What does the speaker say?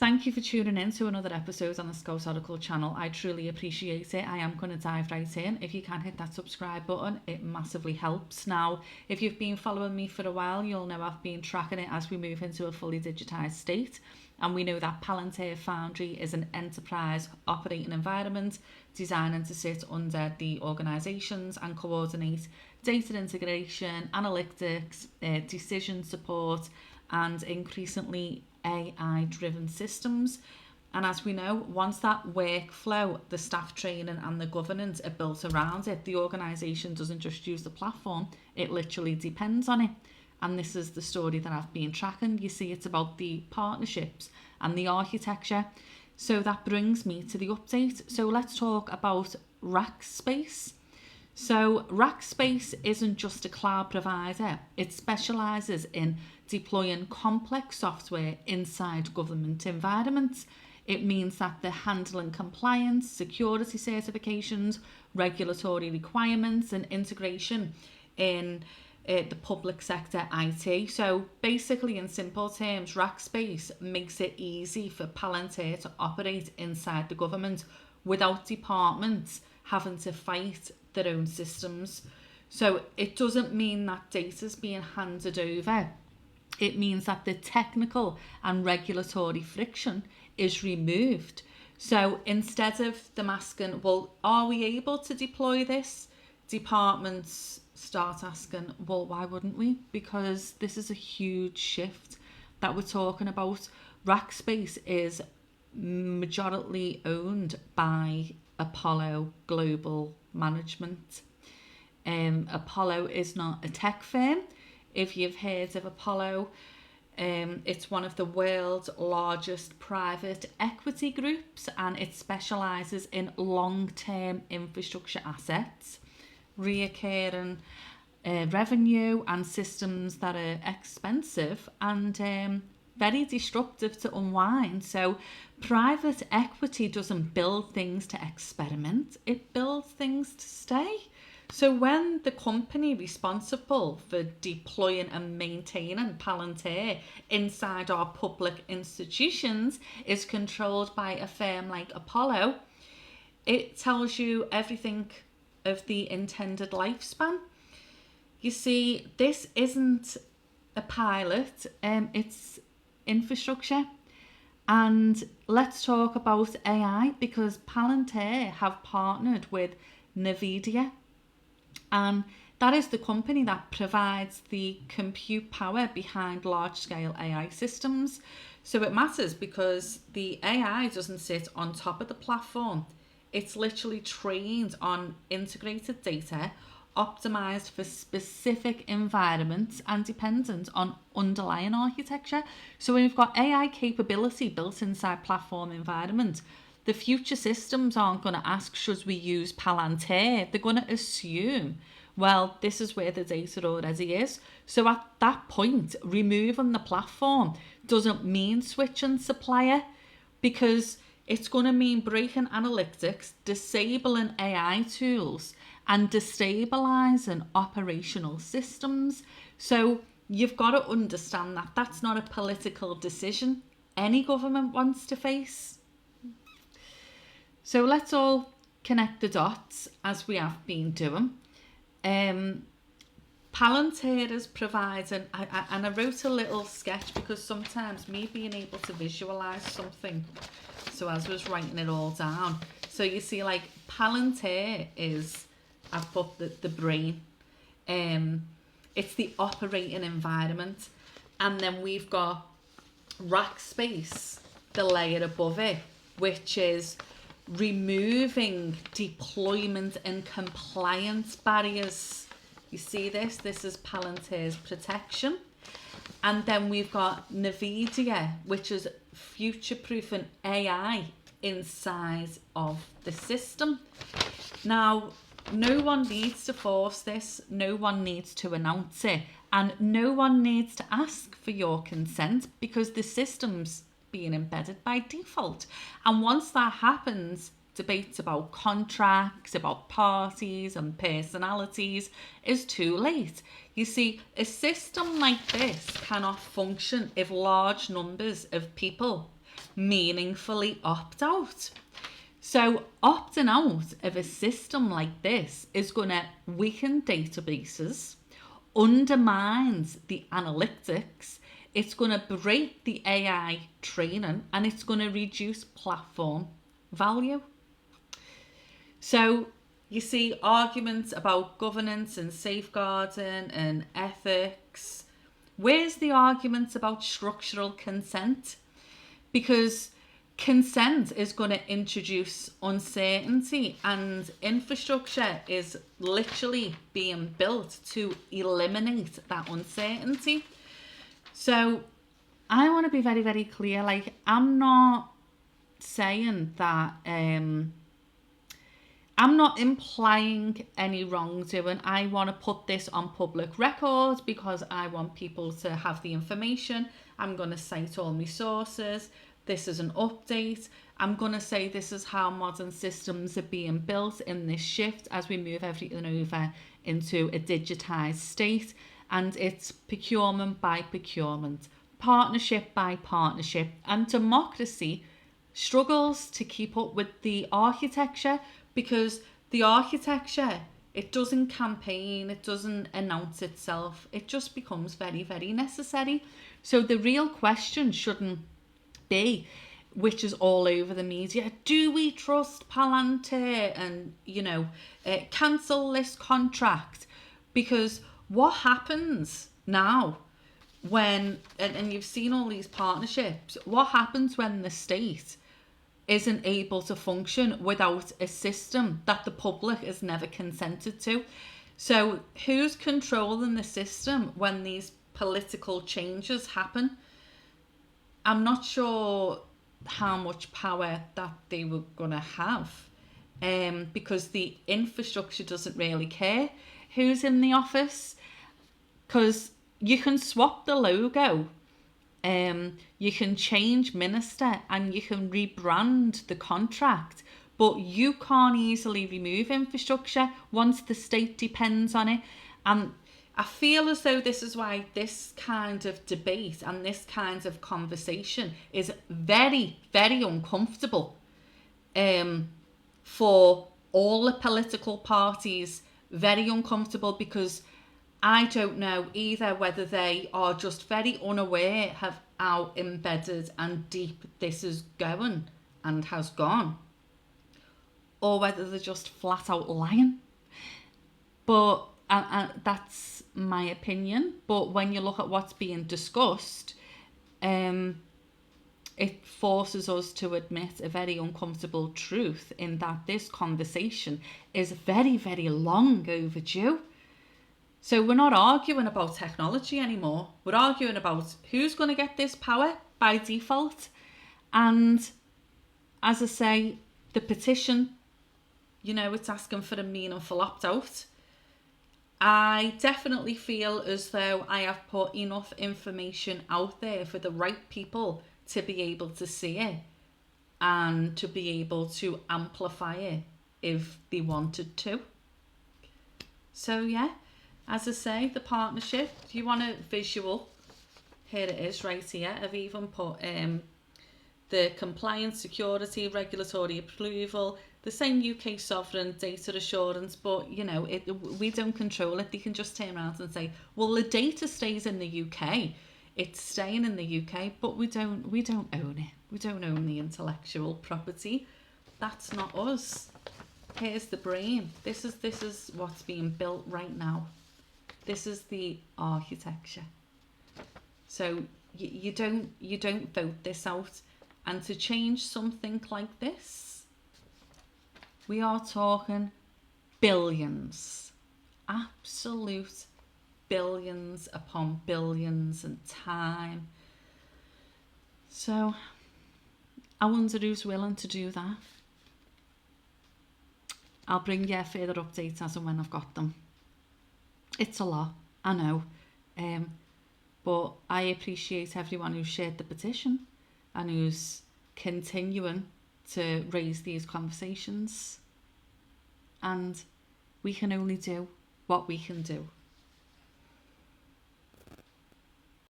Thank you for tuning in to another episode on the Scout Oracle channel. I truly appreciate it. I am going to dive right in. If you can hit that subscribe button, it massively helps. Now, if you've been following me for a while, you'll know I've been tracking it as we move into a fully digitised state. And we know that Palantir Foundry is an enterprise operating environment designed to sit under the organisations and coordinate data integration, analytics, decision support, and increasingly AI-driven systems. And as we know, once that workflow, the staff training and the governance are built around it, the organisation doesn't just use the platform, it literally depends on it. And this is the story that I've been tracking. You see, it's about the partnerships and the architecture. So that brings me to the update. So let's talk about Rackspace. So Rackspace isn't just a cloud provider. It specialises in deploying complex software inside government environments. It means that they're handling compliance, security certifications, regulatory requirements and integration in the public sector IT. So basically, in simple terms, Rackspace makes it easy for Palantir to operate inside the government without departments having to fight their own systems. So it doesn't mean that data's being handed over. It means that the technical and regulatory friction is removed. So instead of them asking, well, are we able to deploy this? Departments start asking, well, why wouldn't we? Because this is a huge shift that we're talking about. Rackspace is majority owned by Apollo Global Management. Apollo is not a tech firm. If you've heard of Apollo, it's one of the world's largest private equity groups, and it specialises in long-term infrastructure assets, reoccurring revenue and systems that are expensive and very disruptive to unwind. So private equity doesn't build things to experiment, it builds things to stay. So when the company responsible for deploying and maintaining Palantir inside our public institutions is controlled by a firm like Apollo, it tells you everything of the intended lifespan. You see, this isn't a pilot, it's infrastructure. And let's talk about AI, because Palantir have partnered with Nvidia, and that is the company that provides the compute power behind large-scale AI systems. So it matters because the AI doesn't sit on top of the platform. It's literally trained on integrated data, optimized for specific environments and dependent on underlying architecture. So when you've got AI capability built inside platform environment, the future systems aren't going to ask, should we use Palantir? They're going to assume, well, this is where the data already is. So at that point, removing the platform doesn't mean switching supplier, because it's going to mean breaking analytics, disabling AI tools, and destabilizing operational systems. So you've got to understand that that's not a political decision any government wants to face. So let's all connect the dots as we have been doing. Palantir is providing, and I wrote a little sketch because sometimes me being able to visualize something, so as I was writing it all down. So you see, like, Palantir is, I've put the brain, it's the operating environment, and then we've got Rackspace, the layer above it, which is removing deployment and compliance barriers. You see this? This is Palantir's protection. And then we've got Nvidia, which is future-proofing AI inside of the system. Now, no one needs to force this, no one needs to announce it, and no one needs to ask for your consent, because the system's being embedded by default. And once that happens, debates about contracts, about parties and personalities is too late. You see, a system like this cannot function if large numbers of people meaningfully opt out. So opting out of a system like this is going to weaken databases, undermines the analytics, it's going to break the AI training, and it's going to reduce platform value. So you see arguments about governance and safeguarding and ethics. Where's the arguments about structural consent? Because consent is going to introduce uncertainty, and infrastructure is literally being built to eliminate that uncertainty. So I want to be very, very clear. Like, I'm not saying that, I'm not implying any wrongdoing. I want to put this on public record because I want people to have the information. I'm going to cite all my sources. This is an update. I'm going to say this is how modern systems are being built in this shift as we move everything over into a digitized state. And it's procurement by procurement, partnership by partnership. And democracy struggles to keep up with the architecture because the architecture, it doesn't campaign, it doesn't announce itself. It just becomes very, very necessary. So the real question shouldn't be, which is all over the media, do we trust Palantir and, cancel this contract? Because what happens now when, and you've seen all these partnerships, what happens when the state isn't able to function without a system that the public has never consented to? So who's controlling the system when these political changes happen? I'm not sure how much power that they were going to have, because the infrastructure doesn't really care who's in the office, because you can swap the logo, you can change minister, and you can rebrand the contract, but you can't easily remove infrastructure once the state depends on it. And I feel as though this is why this kind of debate and this kind of conversation is very, very uncomfortable for all the political parties. Very uncomfortable because I don't know either whether they are just very unaware of how embedded and deep this is going and has gone, or whether they're just flat out lying. But that's my opinion. But when you look at what's being discussed, it forces us to admit a very uncomfortable truth in that this conversation is very, very long overdue. So we're not arguing about technology anymore. We're arguing about who's going to get this power by default. And as I say, the petition, it's asking for a meaningful opt-out. I definitely feel as though I have put enough information out there for the right people to be able to see it and to be able to amplify it if they wanted to. So yeah, as I say, the partnership, if you want a visual, here it is right here. I've even put the compliance, security, regulatory approval, the same UK sovereign data assurance, but we don't control it. They can just turn around and say, well, the data stays in the UK. It's staying in the UK, but we don't own it. We don't own the intellectual property. That's not us. Here's the brain. This is what's being built right now. This is the architecture. So you don't vote this out. And to change something like this, we are talking billions, absolute billions upon billions and time. So I wonder who's willing to do that. I'll bring you further updates as and when I've got them. It's a lot, I know, but I appreciate everyone who shared the petition and who's continuing to raise these conversations. And we can only do what we can do.